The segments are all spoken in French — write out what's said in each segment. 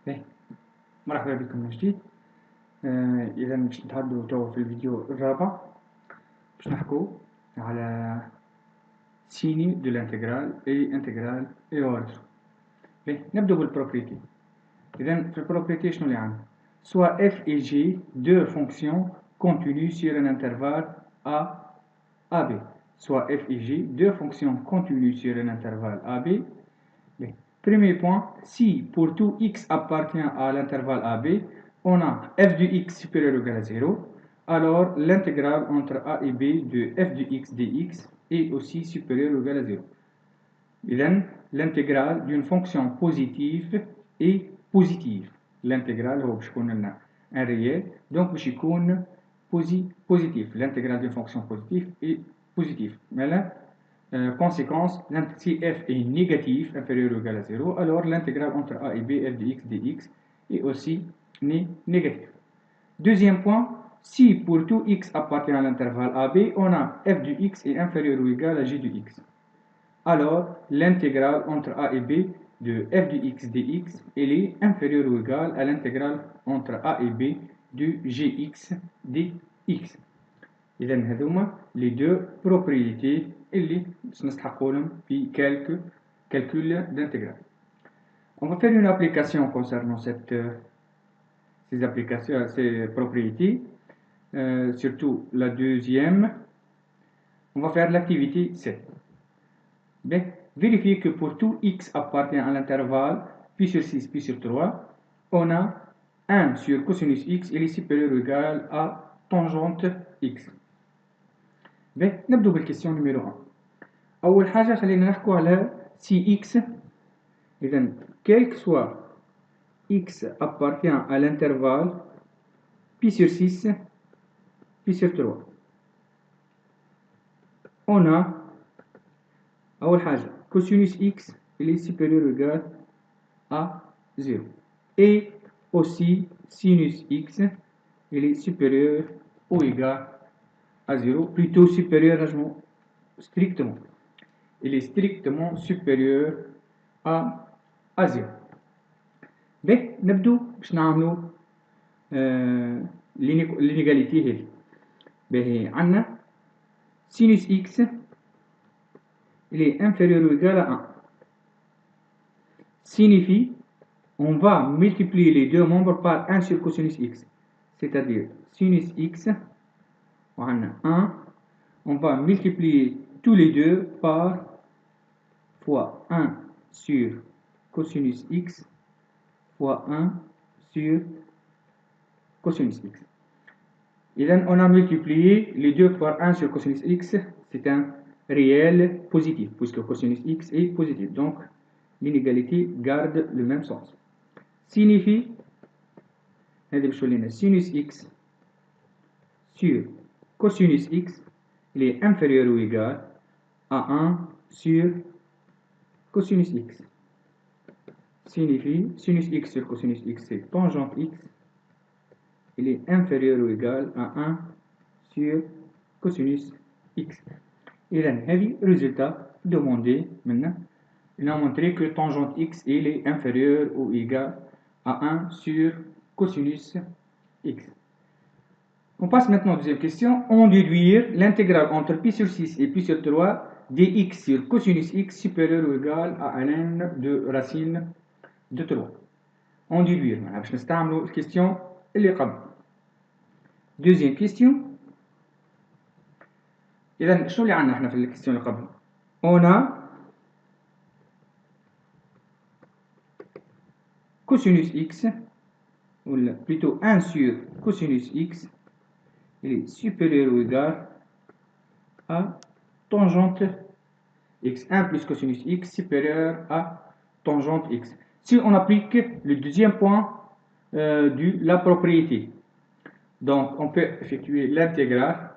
باهي، مرحبا بكم من جديد. إذا باش نتحدثوا توا في الفيديو الرابع باش نحكوا على سيني دو لانتجرال اي انتجرال اي اوردر. باهي، نبدأ بالبروبريتي. إذا في البروبريتي شنو اللي عندنا؟ soit f et g deux fonctions continues sur un intervalle a b. Soit f et g deux fonctions continues sur un intervalle a b. Premier point, si pour tout x appartient à l'intervalle AB, on a f de x supérieur ou égal à 0, alors l'intégrale entre a et b de f de x dx est aussi supérieure ou égal à 0. إذن l'intégrale d'une fonction positive est positive. L'intégrale هو باش يكون لنا un réel, donc باش يكون positif. L'intégrale d'une fonction positive est positive. Mais là, conséquence, si f est négatif, inférieur ou égal à 0, alors l'intégrale entre a et b, f de x dx, est aussi négative. Deuxième point, si pour tout x appartient à l'intervalle AB, on a f de x est inférieur ou égal à g de x. Alors, l'intégrale entre a et b de f de x dx est inférieure ou égale à l'intégrale entre a et b de gx dx. إذا هذوما les deux propriétés اللي نستحقوا لهم في calcul d'intégrale. On va faire une application concernant ces propriétés, surtout la deuxième. On va faire l'activité 7. Bien, vérifier que pour tout x appartient à l'intervalle pi sur 6, pi sur 3, on a 1 sur cosinus x est supérieur ou égal à tangente x. باهي، نبدو بالكيستيون نيميرو 1. أول حاجة خلينا نحكو على سي إكس. إذا quel que soit x appartient à l'intervalle pi sur 6 pi sur 3, on a أول حاجة cosinus x est supérieur ou égal à 0 et aussi sinus x est supérieur ou égal à 0, plutôt supérieur strictement. Il est strictement supérieur à 0. باهي، نبدو باش نعملو l'inégalité هذه. باهي، عندنا sinus x il est inférieur ou égal à 1. Signifie on va multiplier les deux membres par 1 sur cosinus x, c'est-à-dire sinus x, on a 1, on va multiplier tous les deux par fois 1 sur cosinus x fois 1 sur cosinus x. Et donc on a multiplié les deux par 1 sur cosinus x, c'est un réel positif, puisque cosinus x est positif. Donc l'inégalité garde le même sens. Signifie, sinus x sur cosinus x, il est inférieur ou égal à 1 sur cosinus x. Signifie, sinus x sur cosinus x, c'est tangente x, il est inférieur ou égal à 1 sur cosinus x. Et là, le résultat demandé maintenant, il a montré que tangente x il est inférieur ou égal à 1 sur cosinus x. On passe maintenant à la deuxième question. On déduire l'intégrale entre pi sur 6 et pi sur 3 dx sur cosinus x supérieur ou égal à ln de racine de 3. On déduire. باش نستعملوا الكيستيون اللي قبل. Deuxième question. إذا شنو اللي عندنا احنا في الكيستيون اللي قبل؟ On a cosinus x, ou plutôt 1 sur cosinus x, il est supérieur ou égal à tangente x. 1 plus cosinus x supérieur à tangente x. Si on applique le deuxième point de la propriété, donc on peut effectuer l'intégrale,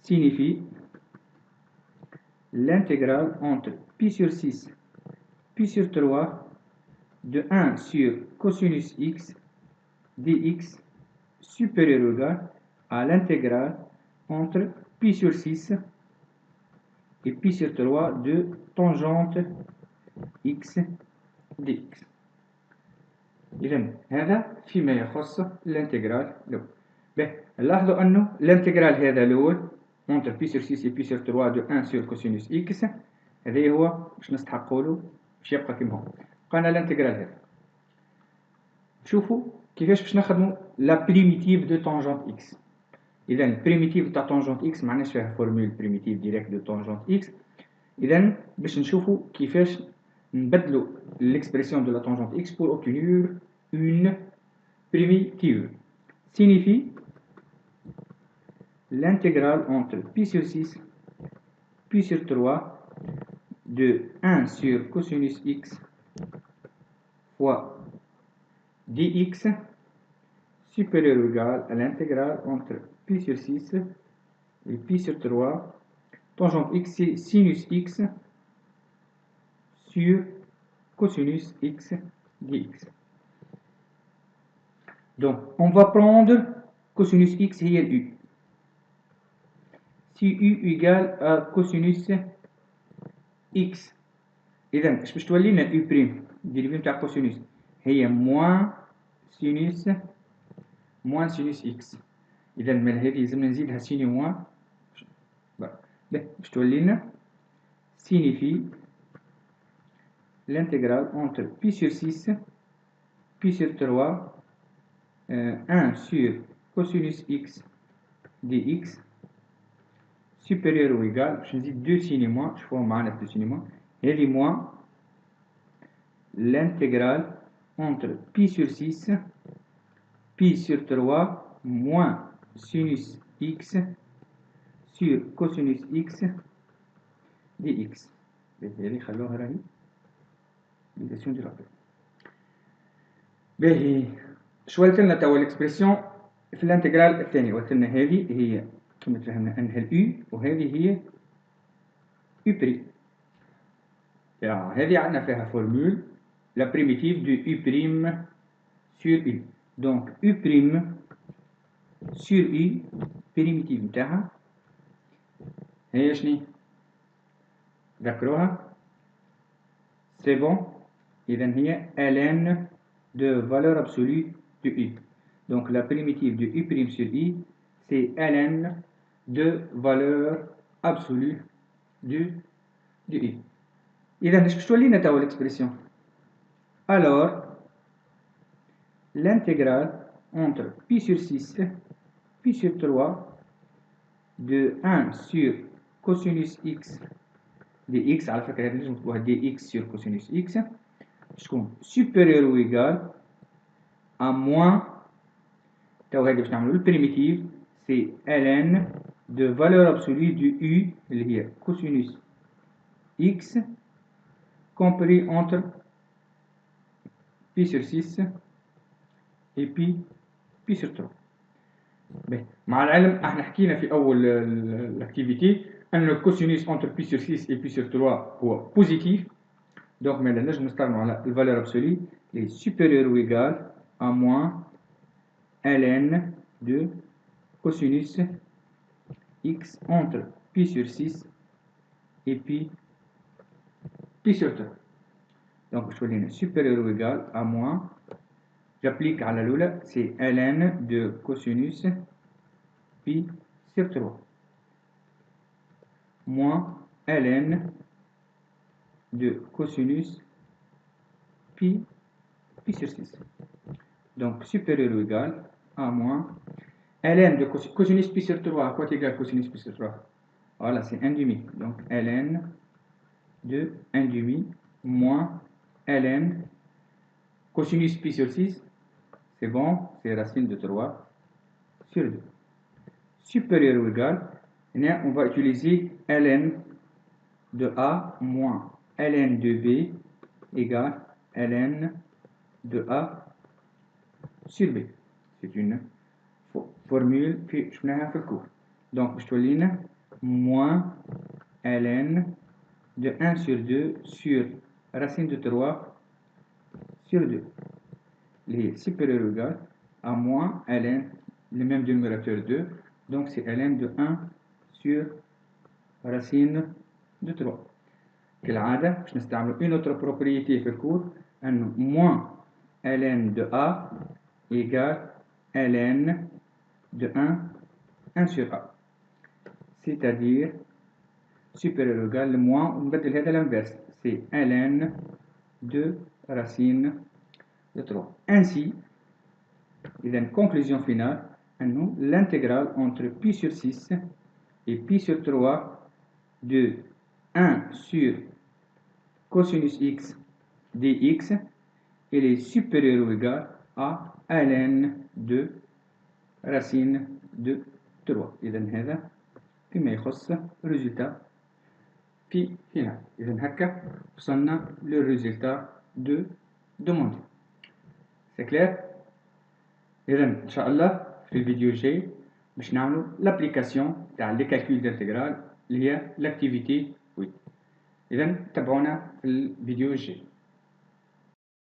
signifie l'intégrale entre pi sur 6 pi sur 3 de 1 sur cosinus x dx supérieur ou égal à l'intégrale entre pi sur 6 et pi sur 3 de tangente x dx. إذا هذا فيما يخص الانتجرال الأول. لاحظوا أنه الانتجرال هذا الأول entre pi sur 6 et pi sur 3 de 1 sur cosinus x هذا هو باش نستحقوا له باش يبقى كيما هو. بقانا الانتجرال هذا. شوفوا كيفاش باش نخدموا لا بريميتيف دو طونجونت x. إذا البريميتيف تاع طونجونت x معناش فيها فورمول بريميتيف ديريكت دو طونجونت x. إذا باش نشوفوا كيفاش نبدلوا l'expression de la tangente x pour obtenir une primitive. Signifie l'intégrale entre pi sur 6 pi sur 3 de 1 sur cosinus x fois dx supérieur ou égal à l'intégrale entre pi sur 6 et pi sur 3. Tangente x c'est sinus x sur cosinus x dx. Donc on va prendre cosinus x هي u. Si u égale à cosinus x, إذا اش باش تولي لنا u بريم ديريفي نتاع cosinus هي موان سينوس x. إذا من هذه لازمنا نزيدها سيني موان باش تولي لنا signifie l'intégrale entre pi sur 6 pi sur 3 1 sur cosinus x dx supérieur ou égal باش نزيد 2 سيني موان شوفوا معنا 2 سيني موان هذه موان l'intégrale entre pi sur 6 pi sur 3 moins sinus x sur cosinus x dx. هذه خلوها راهي ليكاسيون دي رابيل. باهي شوالت لنا توا الاكسبرسيون في الانتجرال الثاني. قلت لنا هذه هي كما تفهمنا انها اليو وهذه هي يو بريم. هذه عندنا فيها فورمول لا بريميتيف دو يو بريم sur u. Donc u prime sur u بريميتيف نتاعها هي شني؟ ذكروها؟ سي بون. إذا هي ln de valeur absolue de u. Donc la primitive de u prime sur i c'est ln de valeur absolue de i. إذا اش باش تولينا توا l'expression؟ Alors l'intégrale entre pi sur 6 pi sur 3 de 1 sur cosinus x dx. على فكرة هذه لازم تكون dx sur cosinus x تكون supérieur ou égal à moins توا هذه باش نعملو البريميتيف c'est ln de valeur absolue du u اللي هي cosinus x compris entre pi sur 6 et pi sur 3. مع العلم احنا حكينا في اول الاكتيفيتي ان الكوسينوس entre pi sur 6 et pi sur 3 هو بوزيتيف. دونك ما نجم نستعملوا على الفالور ابسولي اللي supérieur ou égal à moins ln de cosinus x entre pi sur 6 et pi sur 3. Donc je vais supérieur ou égal à moins, j'applique à la lula, c'est ln de cosinus pi sur 3 moins ln de cosinus pi sur 6. Donc supérieur ou égal à moins ln de cosinus pi sur 3. À quoi est égal cosinus pi sur 3? Voilà, c'est 1 demi. Donc ln de 1 demi moins ln cosinus pi sur 6. C'est bon, c'est racine de 3 sur 2. Supérieur ou égal, on va utiliser ln de a moins ln de b égale ln de a sur b. C'est une formule que je vais faire court. Donc je vais moins ln de 1 sur 2 sur racine de 3 sur 2. Les supérieur ou égal à moins ln, le même dénominateur 2, donc c'est ln de 1 sur racine de 3. كالعادة باش نستعملوا une autre propriété في الكور أنه moins ln de a égale ln de 1 sur a. C'est-à-dire supérieur ou égal, le moins, on va dire l'inverse. C'est ln de racine de 3. Ainsi, il y a une conclusion finale. L'intégrale entre pi sur 6 et pi sur 3 de 1 sur cosinus x dx, il est supérieur ou égal à ln de racine de 3. إذا هذا فيما يخص الريزلtat في هنا. إذا هكا وصلنا للريزلtat de demander. C'est clair؟ إذا إن شاء الله في الفيديو الجاي باش نعملوا l'application تاع لي calculs d'intégrale اللي هي l'activité 8. إذا تابعونا في الفيديو الجاي.